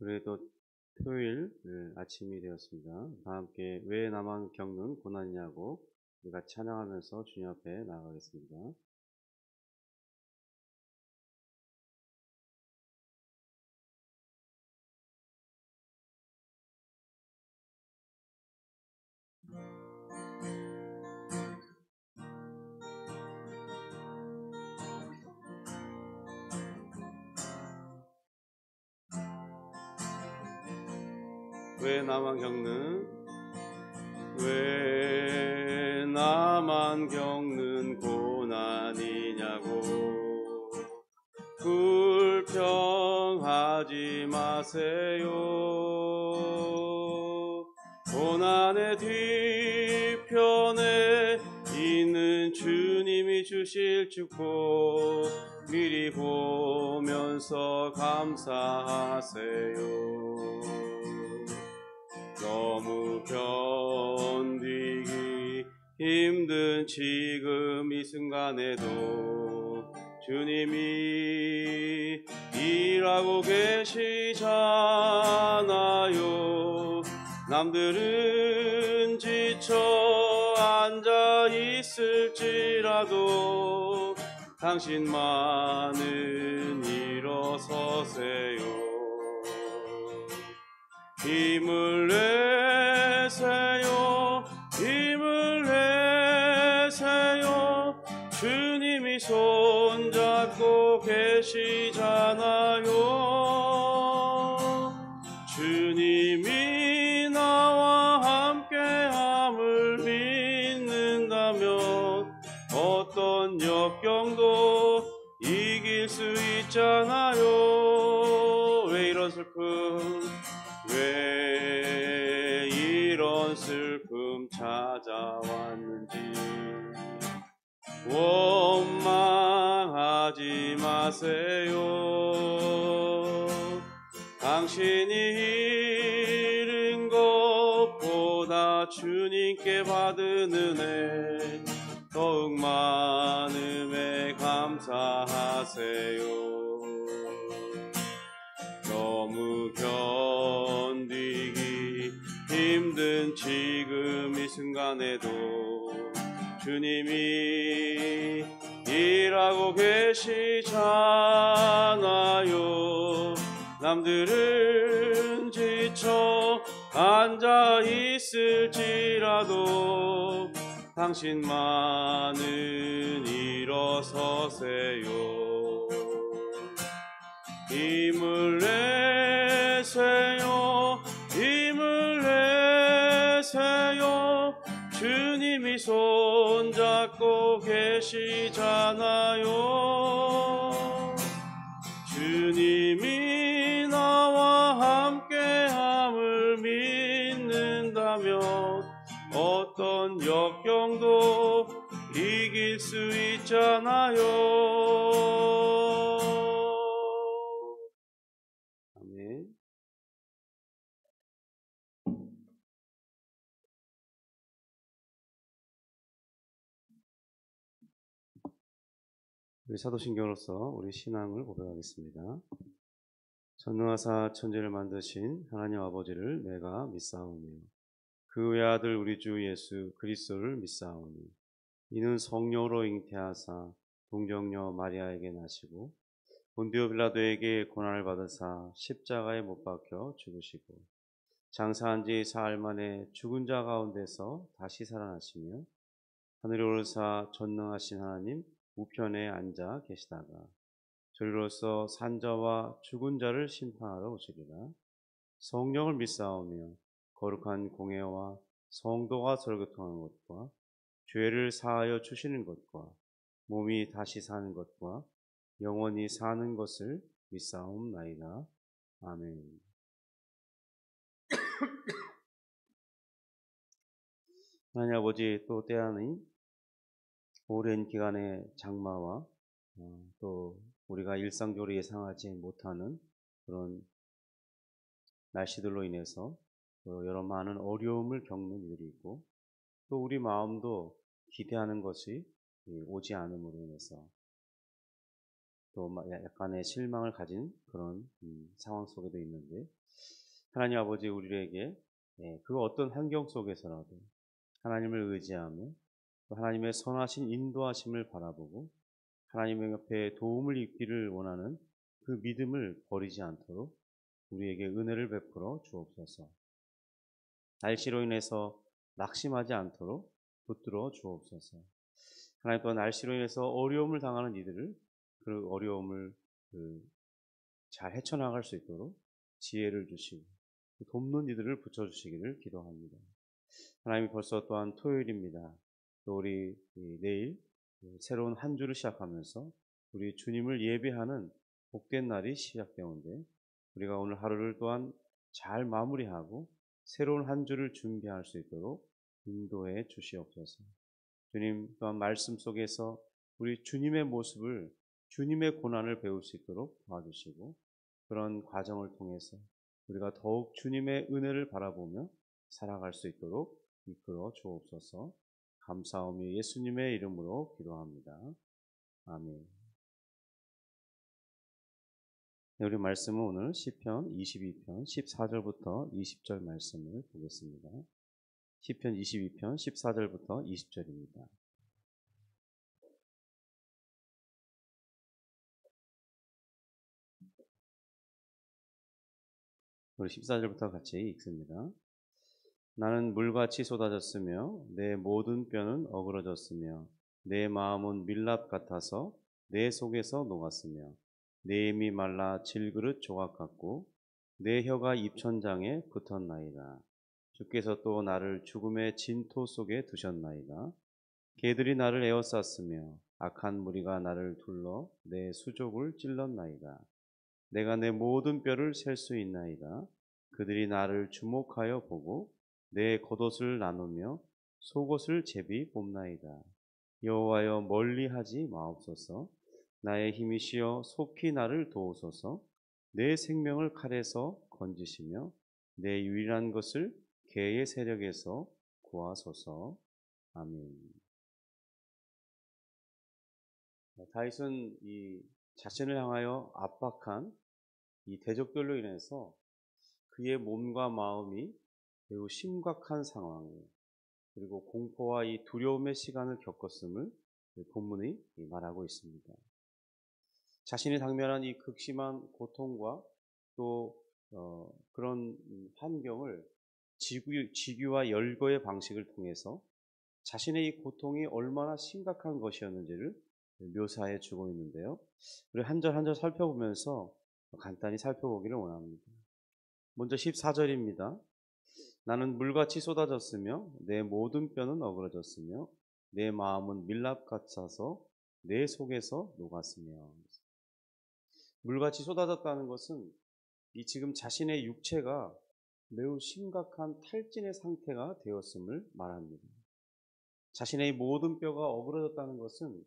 그래도 토요일 아침이 되었습니다. 다 함께 왜 나만 겪는 고난이냐고 우리가 찬양하면서 주님 앞에 나아가겠습니다. 왜 나만 겪는 고난이냐고 불평하지 마세요. 고난의 뒤편에 있는 주님이 주실 축복 미리 보면서 감사하세요. 너무 견디기 힘든 지금 이 순간에도 주님이 일하고 계시잖아요. 남들은 지쳐 앉아 있을지라도 당신만은 일어서세요. 힘을 내세요. 힘을 내세요. 주님이 손잡고 계시잖아요. 주님이 나와 함께함을 믿는다면 어떤 역경도 이길 수 있잖아요. 왜 이런 슬픔 왜 이런 슬픔 찾아왔는지 원망하지 마세요. 당신이 잃은 것보다 주님께 받은 은혜 더욱 많음에 감사하세요. 너무 견디기 힘든 지금 이 순간에도 주님이 일하고 계시잖아요. 남들은 지쳐 앉아 있을지라도 당신만은 일어서세요. 힘을 내세요. 힘을 내세요. 주님이 손잡고 계시잖아요. 주님이 나와 함께함을 믿는다면 어떤 역경도 이길 수 있잖아요. 우리 사도신경으로서 우리 신앙을 고백하겠습니다. 전능하사 천지를 만드신 하나님 아버지를 내가 믿사오며 그 외아들 우리 주 예수 그리스도를 믿사오니 이는 성령으로 잉태하사 동정녀 마리아에게 나시고 본디오 빌라도에게 고난을 받으사 십자가에 못 박혀 죽으시고 장사한 지 사흘 만에 죽은 자 가운데서 다시 살아나시며 하늘에 오르사 전능하신 하나님 우편에 앉아 계시다가 저리로서 산자와 죽은 자를 심판하러 오시리라. 성령을 믿사오며 거룩한 공회와 성도가 설교통하는 것과 죄를 사하여 주시는 것과 몸이 다시 사는 것과 영원히 사는 것을 믿사옵나이다. 아멘. 하나님 아버지, 또 때아닌 오랜 기간의 장마와 또 우리가 일상적으로 예상하지 못하는 그런 날씨들로 인해서 여러 많은 어려움을 겪는 일이 있고 또 우리 마음도 기대하는 것이 오지 않음으로 인해서 또 약간의 실망을 가진 그런 상황 속에도 있는데, 하나님 아버지 우리에게 그 어떤 환경 속에서라도 하나님을 의지하며 또 하나님의 선하신 인도하심을 바라보고 하나님의 옆에 도움을 입기를 원하는 그 믿음을 버리지 않도록 우리에게 은혜를 베풀어 주옵소서. 날씨로 인해서 낙심하지 않도록 붙들어 주옵소서. 하나님, 또 날씨로 인해서 어려움을 당하는 이들을 그 어려움을 잘 헤쳐나갈 수 있도록 지혜를 주시고 돕는 이들을 붙여주시기를 기도합니다. 하나님이 벌써 또한 토요일입니다. 또 우리 내일 새로운 한 주를 시작하면서 우리 주님을 예배하는 복된 날이 시작되는데, 우리가 오늘 하루를 또한 잘 마무리하고 새로운 한 주를 준비할 수 있도록 인도해 주시옵소서. 주님 또한 말씀 속에서 우리 주님의 모습을, 주님의 고난을 배울 수 있도록 도와주시고, 그런 과정을 통해서 우리가 더욱 주님의 은혜를 바라보며 살아갈 수 있도록 이끌어 주옵소서. 감사하며 예수님의 이름으로 기도합니다. 아멘. 네, 우리 말씀은 오늘 시편 22편 14절부터 20절 말씀을 보겠습니다. 시편 22편 14절부터 20절입니다. 우리 14절부터 같이 읽습니다. 나는 물같이 쏟아졌으며 내 모든 뼈는 어그러졌으며 내 마음은 밀랍 같아서 내 속에서 녹았으며 내 입이 말라 질그릇 조각 같고 내 혀가 입천장에 붙었나이다. 주께서 또 나를 죽음의 진토 속에 두셨나이다. 개들이 나를 에워쌌으며 악한 무리가 나를 둘러 내 수족을 찔렀나이다. 내가 내 모든 뼈를 셀 수 있나이다. 그들이 나를 주목하여 보고 내 겉옷을 나누며 속옷을 제비 뽑나이다. 여호와여, 멀리하지 마옵소서. 나의 힘이시여 속히 나를 도우소서. 내 생명을 칼에서 건지시며 내 유일한 것을 개의 세력에서 구하소서. 아멘. 다윗은 이 자신을 향하여 압박한 이 대적들로 인해서 그의 몸과 마음이 매우 심각한 상황, 그리고 공포와 이 두려움의 시간을 겪었음을 본문이 말하고 있습니다. 자신이 당면한 이 극심한 고통과 또 그런 환경을 직유와 열거의 방식을 통해서 자신의 이 고통이 얼마나 심각한 것이었는지를 묘사해 주고 있는데요. 우리 한 절 한 절 살펴보면서 간단히 살펴보기를 원합니다. 먼저 14절입니다. 나는 물같이 쏟아졌으며 내 모든 뼈는 어그러졌으며 내 마음은 밀랍 같아서 내 속에서 녹았으며. 물같이 쏟아졌다는 것은 이 지금 자신의 육체가 매우 심각한 탈진의 상태가 되었음을 말합니다. 자신의 모든 뼈가 어그러졌다는 것은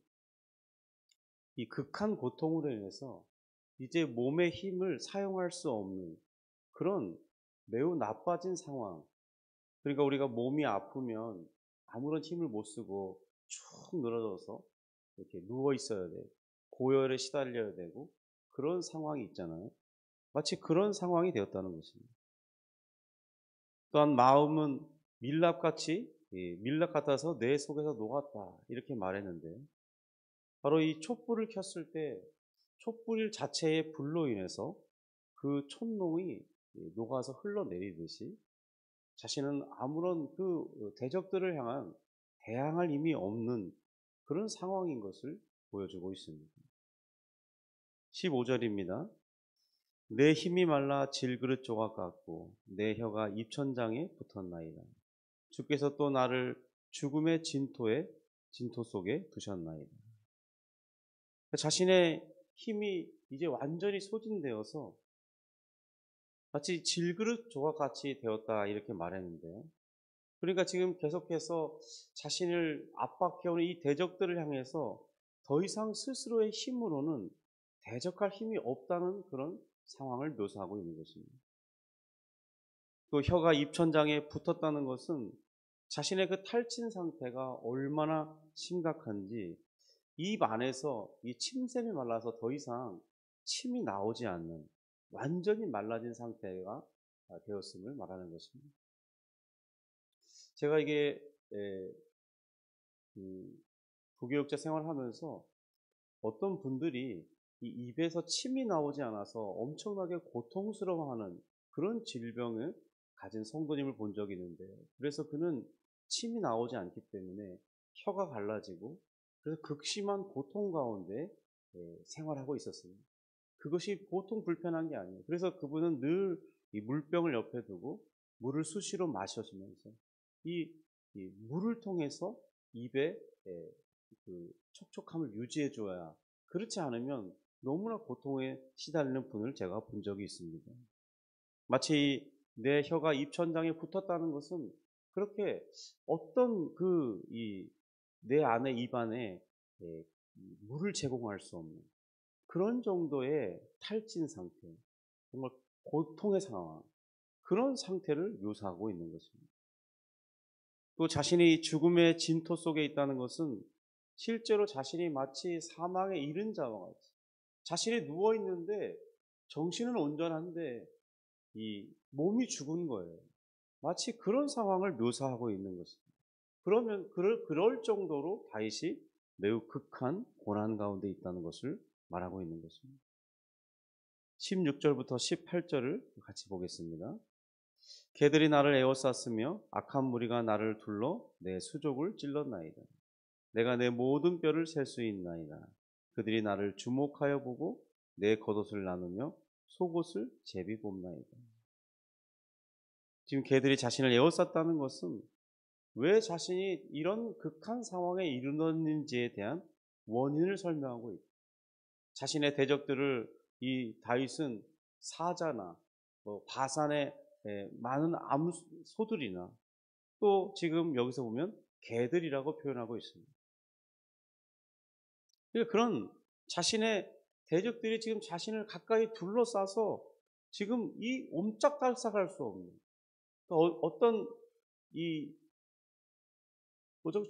이 극한 고통으로 인해서 이제 몸의 힘을 사용할 수 없는 그런 매우 나빠진 상황. 그러니까 우리가 몸이 아프면 아무런 힘을 못 쓰고 축 늘어져서 이렇게 누워 있어야 돼. 고열에 시달려야 되고 그런 상황이 있잖아요. 마치 그런 상황이 되었다는 것입니다. 또한 마음은 밀랍 같아서 내 속에서 녹았다. 이렇게 말했는데, 바로 이 촛불을 켰을 때 촛불 자체의 불로 인해서 그 촛농이 녹아서 흘러내리듯이 자신은 아무런 그 대적들을 향한 대항할 힘이 없는 그런 상황인 것을 보여주고 있습니다. 15절입니다. 내 힘이 말라 질그릇 조각 같고 내 혀가 입천장에 붙었나이다. 주께서 또 나를 죽음의 진토 속에 두셨나이다. 자신의 힘이 이제 완전히 소진되어서 마치 질그릇 조각같이 되었다 이렇게 말했는데요. 그러니까 지금 계속해서 자신을 압박해오는 이 대적들을 향해서 더 이상 스스로의 힘으로는 대적할 힘이 없다는 그런 상황을 묘사하고 있는 것입니다. 또 혀가 입천장에 붙었다는 것은 자신의 그 탈진 상태가 얼마나 심각한지 입 안에서 이 침샘이 말라서 더 이상 침이 나오지 않는 완전히 말라진 상태가 되었음을 말하는 것입니다. 제가 이게 그 부교육자 생활하면서 어떤 분들이 이 입에서 침이 나오지 않아서 엄청나게 고통스러워하는 그런 질병을 가진 성도님을 본 적이 있는데, 그래서 그는 침이 나오지 않기 때문에 혀가 갈라지고 그래서 극심한 고통 가운데 생활하고 있었어요. 그것이 보통 불편한 게 아니에요. 그래서 그분은 늘 이 물병을 옆에 두고 물을 수시로 마셔주면서 이, 이 물을 통해서 입에 그 촉촉함을 유지해 줘야, 그렇지 않으면 너무나 고통에 시달리는 분을 제가 본 적이 있습니다. 마치 내 혀가 입천장에 붙었다는 것은 그렇게 어떤 내 안에 입 안에 물을 제공할 수 없는 그런 정도의 탈진 상태, 정말 고통의 상황, 그런 상태를 묘사하고 있는 것입니다. 또 자신이 죽음의 진토 속에 있다는 것은 실제로 자신이 마치 사망에 이른 자와 같이 자신이 누워 있는데 정신은 온전한데 이 몸이 죽은 거예요. 마치 그런 상황을 묘사하고 있는 것입니다. 그러면 그럴 정도로 다윗이 매우 극한 고난 가운데 있다는 것을 말하고 있는 것입니다. 16절부터 18절을 같이 보겠습니다. 개들이 나를 에워쌌으며 악한 무리가 나를 둘러 내 수족을 찔렀나이다. 내가 내 모든 뼈를 셀 수 있나이다. 그들이 나를 주목하여 보고 내 겉옷을 나누며 속옷을 제비 봅나이다. 지금 개들이 자신을 에워쌌다는 것은 왜 자신이 이런 극한 상황에 이르렀는지에 대한 원인을 설명하고 있다. 자신의 대적들을 이 다윗은 사자나 바산의 많은 암소들이나 또 지금 여기서 보면 개들이라고 표현하고 있습니다. 그러니까 그런 자신의 대적들이 지금 자신을 가까이 둘러싸서 지금 이 옴짝달싹할 수 없는 어떤 이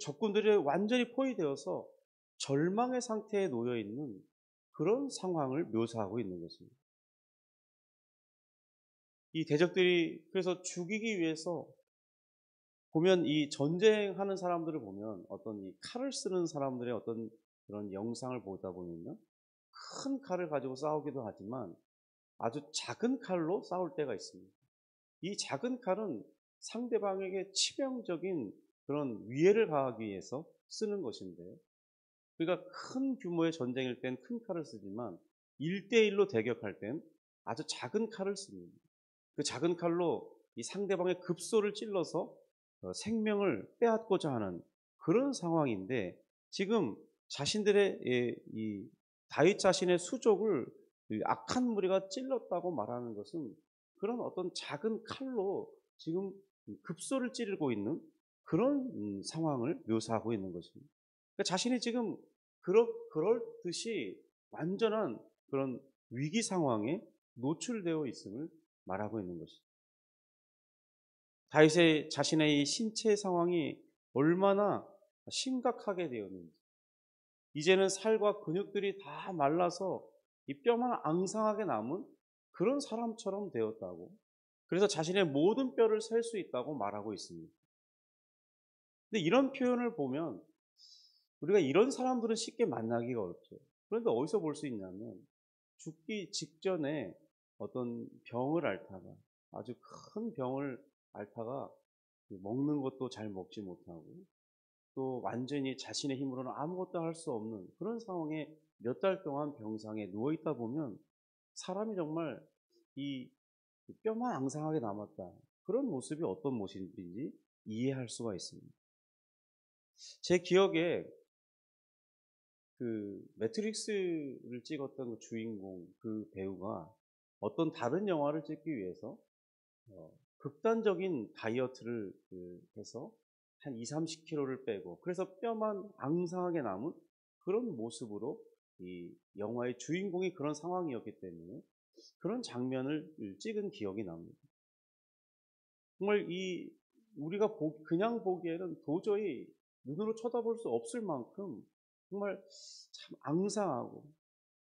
적군들이 완전히 포위되어서 절망의 상태에 놓여 있는 그런 상황을 묘사하고 있는 것입니다. 이 대적들이 그래서 죽이기 위해서 보면 이 전쟁하는 사람들을 보면 어떤 이 칼을 쓰는 사람들의 어떤 그런 영상을 보다 보면요. 큰 칼을 가지고 싸우기도 하지만 아주 작은 칼로 싸울 때가 있습니다. 이 작은 칼은 상대방에게 치명적인 그런 위해를 가하기 위해서 쓰는 것인데, 그러니까 큰 규모의 전쟁일 땐 큰 칼을 쓰지만 1대1로 대격할 땐 아주 작은 칼을 씁니다. 그 작은 칼로 이 상대방의 급소를 찔러서 생명을 빼앗고자 하는 그런 상황인데, 지금 자신들의 이 다윗 자신의 수족을 악한 무리가 찔렀다고 말하는 것은 그런 어떤 작은 칼로 지금 급소를 찌르고 있는 그런 상황을 묘사하고 있는 것입니다. 그러니까 자신이 지금 그럴 듯이 완전한 그런 위기 상황에 노출되어 있음을 말하고 있는 것입니다. 다윗의 자신의 이 신체 상황이 얼마나 심각하게 되었는지, 이제는 살과 근육들이 다 말라서 이 뼈만 앙상하게 남은 그런 사람처럼 되었다고, 그래서 자신의 모든 뼈를 셀 수 있다고 말하고 있습니다. 근데 이런 표현을 보면 우리가 이런 사람들은 쉽게 만나기가 어렵죠. 그런데 어디서 볼 수 있냐면 죽기 직전에 어떤 병을 앓다가, 아주 큰 병을 앓다가 먹는 것도 잘 먹지 못하고 또 완전히 자신의 힘으로는 아무것도 할 수 없는 그런 상황에 몇 달 동안 병상에 누워 있다 보면 사람이 정말 이 뼈만 앙상하게 남았다, 그런 모습이 어떤 모습인지 이해할 수가 있습니다. 제 기억에 그 매트릭스를 찍었던 그 주인공, 그 배우가 어떤 다른 영화를 찍기 위해서 극단적인 다이어트를 해서 한 2-30kg를 빼고 그래서 뼈만 앙상하게 남은 그런 모습으로 이 영화의 주인공이 그런 상황이었기 때문에 그런 장면을 찍은 기억이 납니다. 정말 우리가 그냥 보기에는 도저히 눈으로 쳐다볼 수 없을 만큼 정말 참 앙상하고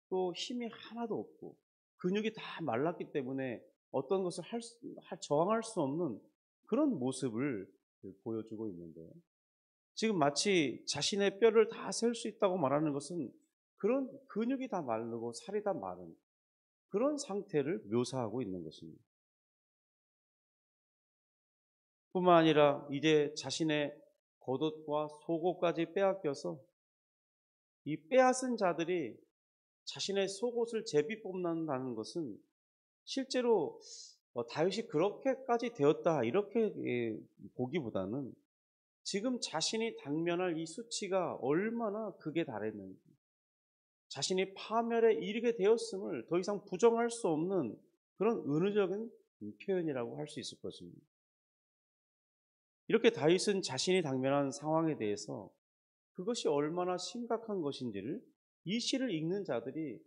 또 힘이 하나도 없고 근육이 다 말랐기 때문에 어떤 것을 저항할 수 없는 그런 모습을 보여주고 있는데요. 지금 마치 자신의 뼈를 다 셀 수 있다고 말하는 것은 그런 근육이 다 마르고 살이 다 마른 그런 상태를 묘사하고 있는 것입니다. 뿐만 아니라 이제 자신의 겉옷과 속옷까지 빼앗겨서 이 빼앗은 자들이 자신의 속옷을 제비 뽑는다는 것은 실제로 다윗이 그렇게까지 되었다 이렇게 보기보다는 지금 자신이 당면할 이 수치가 얼마나 극에 달했는지, 자신이 파멸에 이르게 되었음을 더 이상 부정할 수 없는 그런 은유적인 표현이라고 할 수 있을 것입니다. 이렇게 다윗은 자신이 당면한 상황에 대해서 그것이 얼마나 심각한 것인지를 이 시를 읽는 자들이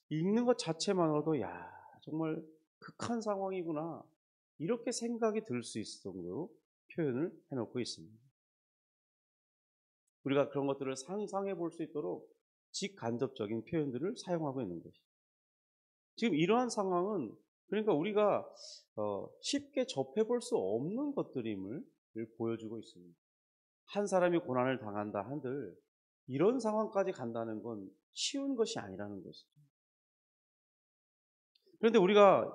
읽는 것 자체만으로도 야, 정말 극한 상황이구나 이렇게 생각이 들 수 있을 정도로 표현을 해놓고 있습니다. 우리가 그런 것들을 상상해 볼 수 있도록 직간접적인 표현들을 사용하고 있는 것이죠. 지금 이러한 상황은 그러니까 우리가 쉽게 접해 볼 수 없는 것들임을 보여주고 있습니다. 한 사람이 고난을 당한다 한들 이런 상황까지 간다는 건 쉬운 것이 아니라는 것이죠. 그런데 우리가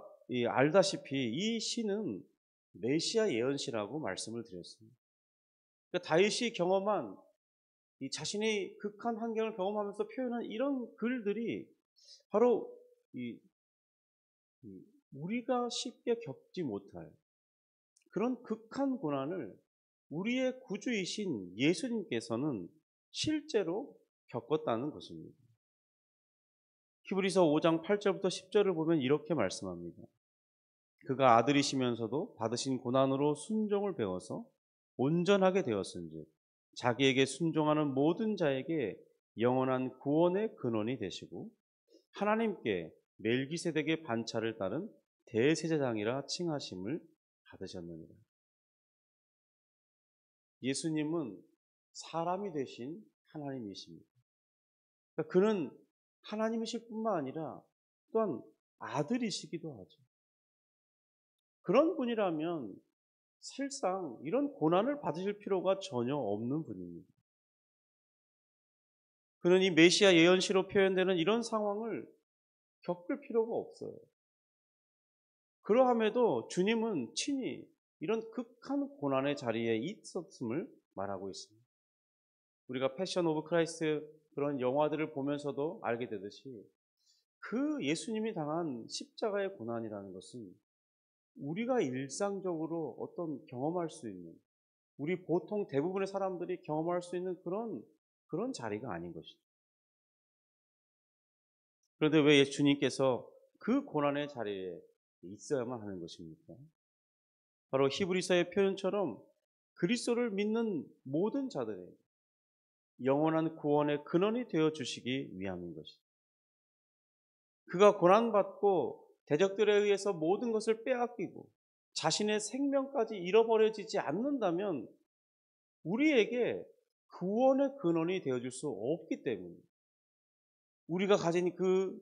알다시피 이 시는 메시아 예언시라고 말씀을 드렸습니다. 그러니까 다윗이 경험한 이 자신의 극한 환경을 경험하면서 표현한 이런 글들이 바로 우리가 쉽게 겪지 못할 그런 극한 고난을 우리의 구주이신 예수님께서는 실제로 겪었다는 것입니다. 히브리서 5장 8절부터 10절을 보면 이렇게 말씀합니다. 그가 아들이시면서도 받으신 고난으로 순종을 배워서 온전하게 되었은즉 자기에게 순종하는 모든 자에게 영원한 구원의 근원이 되시고 하나님께 멜기세덱의 반차를 따른 대제사장이라 칭하심을 받으셨느니라. 예수님은 사람이 되신 하나님이십니다. 그러니까 그는 하나님이실 뿐만 아니라 또한 아들이시기도 하죠. 그런 분이라면 실상 이런 고난을 받으실 필요가 전혀 없는 분입니다. 그는 이 메시아 예언시로 표현되는 이런 상황을 겪을 필요가 없어요. 그러함에도 주님은 친히 이런 극한 고난의 자리에 있었음을 말하고 있습니다. 우리가 패션 오브 크라이스트 그런 영화들을 보면서도 알게 되듯이 그 예수님이 당한 십자가의 고난이라는 것은 우리가 일상적으로 어떤 경험할 수 있는 우리 보통 대부분의 사람들이 경험할 수 있는 그런 자리가 아닌 것이죠. 그런데 왜 예수님께서 그 고난의 자리에 있어야만 하는 것입니까? 바로 히브리서의 표현처럼 그리스도를 믿는 모든 자들에게 영원한 구원의 근원이 되어 주시기 위함인 것이죠. 그가 고난받고 대적들에 의해서 모든 것을 빼앗기고 자신의 생명까지 잃어버려지지 않는다면 우리에게 구원의 근원이 되어줄 수 없기 때문에 우리가 가진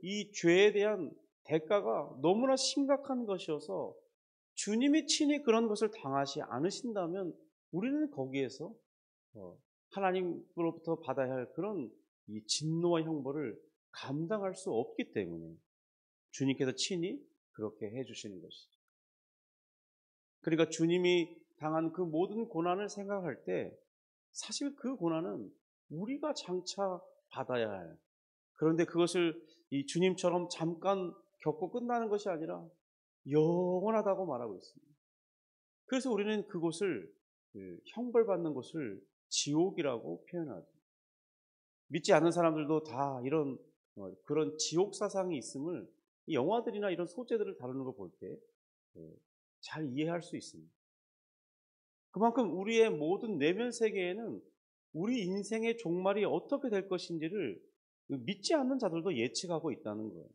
이 죄에 대한 대가가 너무나 심각한 것이어서 주님이 친히 그런 것을 당하지 않으신다면 우리는 거기에서 하나님으로부터 받아야 할 그런 이 진노와 형벌을 감당할 수 없기 때문에 주님께서 친히 그렇게 해주시는 것이죠. 그러니까 주님이 당한 그 모든 고난을 생각할 때 사실 그 고난은 우리가 장차 받아야 할 그런데 그것을 이 주님처럼 잠깐 겪고 끝나는 것이 아니라 영원하다고 말하고 있습니다. 그래서 우리는 그곳을 형벌받는 곳을 지옥이라고 표현하죠. 믿지 않는 사람들도 다 이런 그런 지옥 사상이 있음을 이 영화들이나 이런 소재들을 다루는 거 볼 때 잘 이해할 수 있습니다. 그만큼 우리의 모든 내면 세계에는 우리 인생의 종말이 어떻게 될 것인지를 믿지 않는 자들도 예측하고 있다는 거예요.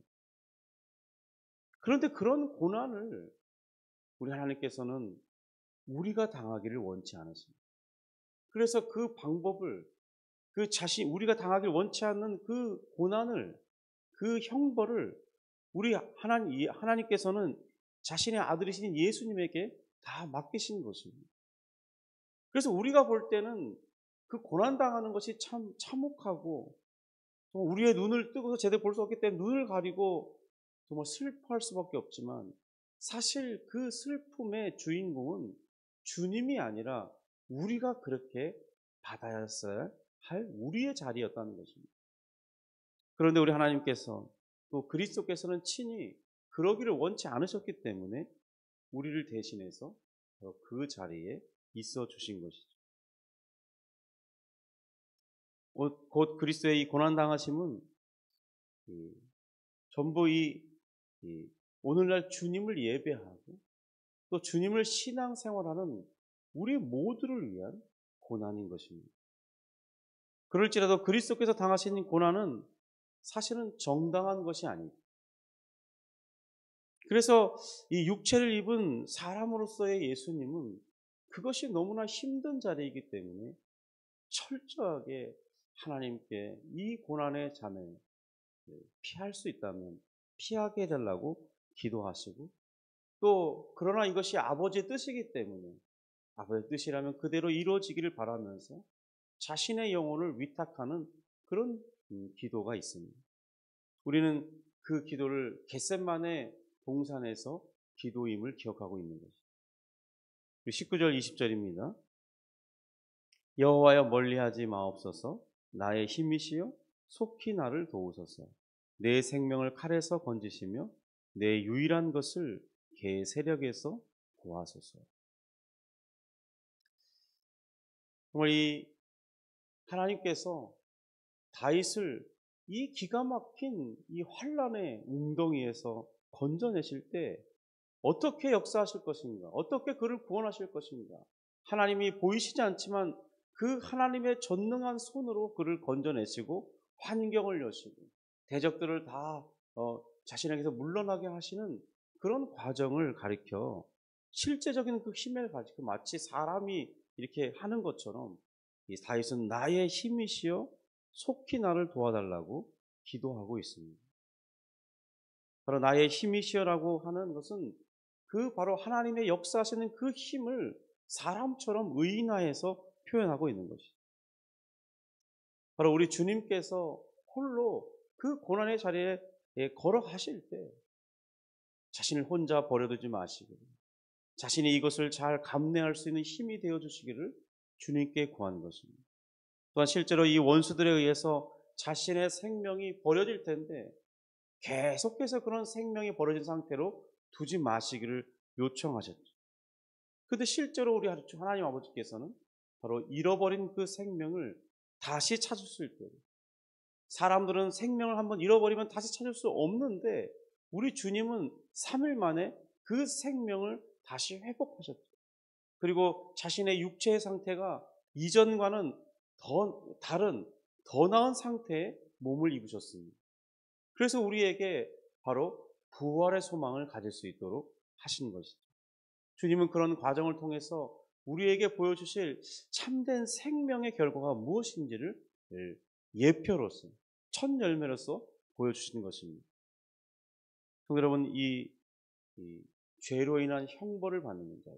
그런데 그런 고난을 우리 하나님께서는 우리가 당하기를 원치 않으십니다. 그래서 그 방법을 우리가 당하기를 원치 않는 그 고난을 그 형벌을 우리 하나님께서는 자신의 아들이신 예수님에게 다 맡기신 것입니다. 그래서 우리가 볼 때는 그 고난당하는 것이 참 참혹하고 또 우리의 눈을 뜨고서 제대로 볼 수 없기 때문에 눈을 가리고 정말 슬퍼할 수밖에 없지만 사실 그 슬픔의 주인공은 주님이 아니라 우리가 그렇게 받아야할 우리의 자리였다는 것입니다. 그런데 우리 하나님께서 또 그리스도께서는 친히 그러기를 원치 않으셨기 때문에 우리를 대신해서 그 자리에 있어 주신 것이죠. 곧 그리스도의 이 고난당하심은 전부 오늘날 주님을 예배하고 또 주님을 신앙생활하는 우리 모두를 위한 고난인 것입니다. 그럴지라도 그리스도께서 당하신 고난은 사실은 정당한 것이 아닙니다. 그래서 이 육체를 입은 사람으로서의 예수님은 그것이 너무나 힘든 자리이기 때문에 철저하게 하나님께 이 고난의 잔을 피할 수 있다면 피하게 해달라고 기도하시고 또 그러나 이것이 아버지의 뜻이기 때문에 아버지의 뜻이라면 그대로 이루어지기를 바라면서 자신의 영혼을 위탁하는 그런 기도가 있습니다. 우리는 그 기도를 겟셋마네 동산에서 기도임을 기억하고 있는 것입니다. 19절 20절입니다. 여호와여 멀리하지 마옵소서. 나의 힘이시여 속히 나를 도우소서. 내 생명을 칼에서 건지시며 내 유일한 것을 개 세력에서 구하소서. 정말 이 하나님께서 다윗을 이 기가 막힌 이 환란의 웅덩이에서 건져내실 때 어떻게 역사하실 것인가? 어떻게 그를 구원하실 것인가? 하나님이 보이시지 않지만 그 하나님의 전능한 손으로 그를 건져내시고 환경을 여시고 대적들을 다 자신에게서 물러나게 하시는 그런 과정을 가리켜 실제적인 그 힘을 가지고 마치 사람이 이렇게 하는 것처럼 이 다윗은 나의 힘이시여 속히 나를 도와달라고 기도하고 있습니다. 바로 나의 힘이시여라고 하는 것은 그 바로 하나님의 역사하시는 그 힘을 사람처럼 의인화해서 표현하고 있는 것이죠. 바로 우리 주님께서 홀로 그 고난의 자리에 걸어가실 때 자신을 혼자 버려두지 마시고 자신이 이것을 잘 감내할 수 있는 힘이 되어주시기를 주님께 구한 것입니다. 또한 실제로 이 원수들에 의해서 자신의 생명이 버려질 텐데 계속해서 그런 생명이 버려진 상태로 두지 마시기를 요청하셨죠. 그런데 실제로 우리 하나님 아버지께서는 바로 잃어버린 그 생명을 다시 찾으실 때 사람들은 생명을 한번 잃어버리면 다시 찾을 수 없는데 우리 주님은 3일 만에 그 생명을 다시 회복하셨죠. 그리고 자신의 육체의 상태가 이전과는 다른 더 나은 상태의 몸을 입으셨습니다. 그래서 우리에게 바로 부활의 소망을 가질 수 있도록 하신 것이죠. 주님은 그런 과정을 통해서 우리에게 보여주실 참된 생명의 결과가 무엇인지를 예표로서 첫 열매로서 보여주시는 것입니다. 여러분 이 죄로 인한 형벌을 받는 자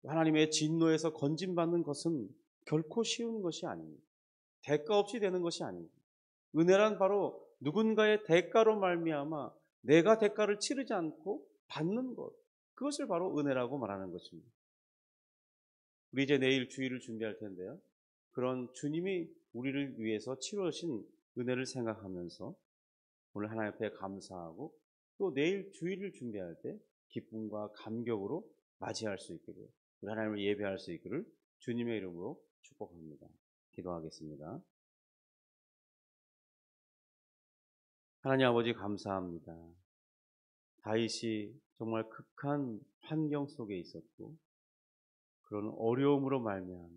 하나님의 진노에서 건진받는 것은 결코 쉬운 것이 아닙니다. 대가 없이 되는 것이 아닙니다. 은혜란 바로 누군가의 대가로 말미암아 내가 대가를 치르지 않고 받는 것, 그것을 바로 은혜라고 말하는 것입니다. 우리 이제 내일 주일을 준비할 텐데요. 그런 주님이 우리를 위해서 치러신 은혜를 생각하면서 오늘 하나님 앞에 감사하고 또 내일 주일을 준비할 때 기쁨과 감격으로 맞이할 수 있기를 우리 하나님을 예배할 수 있기를 주님의 이름으로 축복합니다. 기도하겠습니다. 하나님 아버지 감사합니다. 다윗이 정말 극한 환경 속에 있었고 그런 어려움으로 말미암아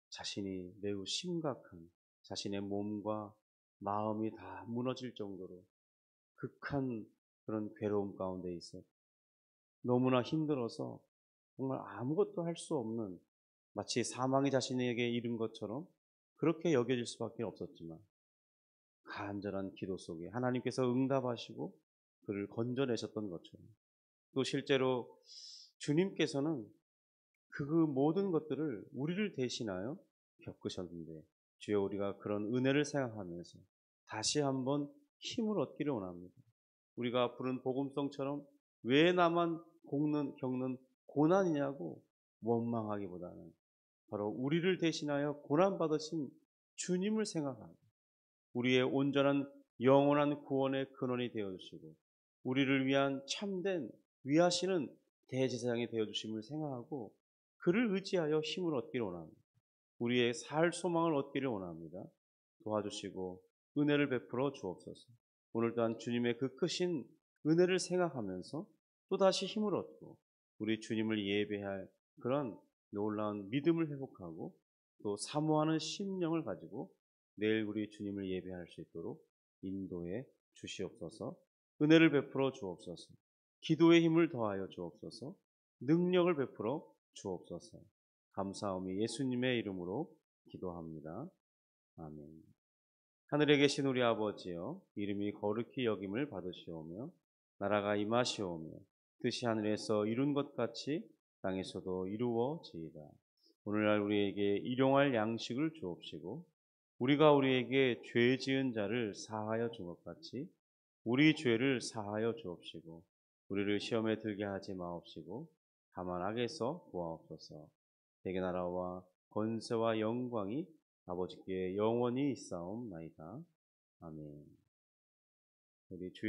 자신이 매우 심각한 자신의 몸과 마음이 다 무너질 정도로 극한 그런 괴로움 가운데 있어 너무나 힘들어서 정말 아무것도 할 수 없는 마치 사망이 자신에게 이른 것처럼 그렇게 여겨질 수밖에 없었지만 간절한 기도 속에 하나님께서 응답하시고 그를 건져내셨던 것처럼, 또 실제로 주님께서는 그 모든 것들을 우리를 대신하여 겪으셨는데, 주여 우리가 그런 은혜를 생각하면서 다시 한번 힘을 얻기를 원합니다. 우리가 부른 복음성처럼 왜 나만 겪는 고난이냐고 원망하기보다는 바로 우리를 대신하여 고난받으신 주님을 생각하고 우리의 온전한 영원한 구원의 근원이 되어주시고 우리를 위한 참된 위하시는 대제사장이 되어주심을 생각하고 그를 의지하여 힘을 얻기를 원합니다. 우리의 살 소망을 얻기를 원합니다. 도와주시고 은혜를 베풀어 주옵소서. 오늘 또한 주님의 그 크신 은혜를 생각하면서 또다시 힘을 얻고 우리 주님을 예배할 그런 놀라운 믿음을 회복하고 또 사모하는 심령을 가지고 내일 우리 주님을 예배할 수 있도록 인도해 주시옵소서. 은혜를 베풀어 주옵소서. 기도의 힘을 더하여 주옵소서. 능력을 베풀어 주옵소서. 감사함이 예수님의 이름으로 기도합니다. 아멘. 하늘에 계신 우리 아버지여, 이름이 거룩히 여김을 받으시오며 나라가 임하시오며 뜻이 하늘에서 이룬 것 같이 땅에서도 이루어지이다. 오늘날 우리에게 일용할 양식을 주옵시고 우리가 우리에게 죄 지은 자를 사하여 준 것 같이 우리 죄를 사하여 주옵시고 우리를 시험에 들게 하지 마옵시고 다만 악에서 구하옵소서. 대개 나라와 권세와 영광이 아버지께 영원히 있사옵나이다. 아멘. 우리 주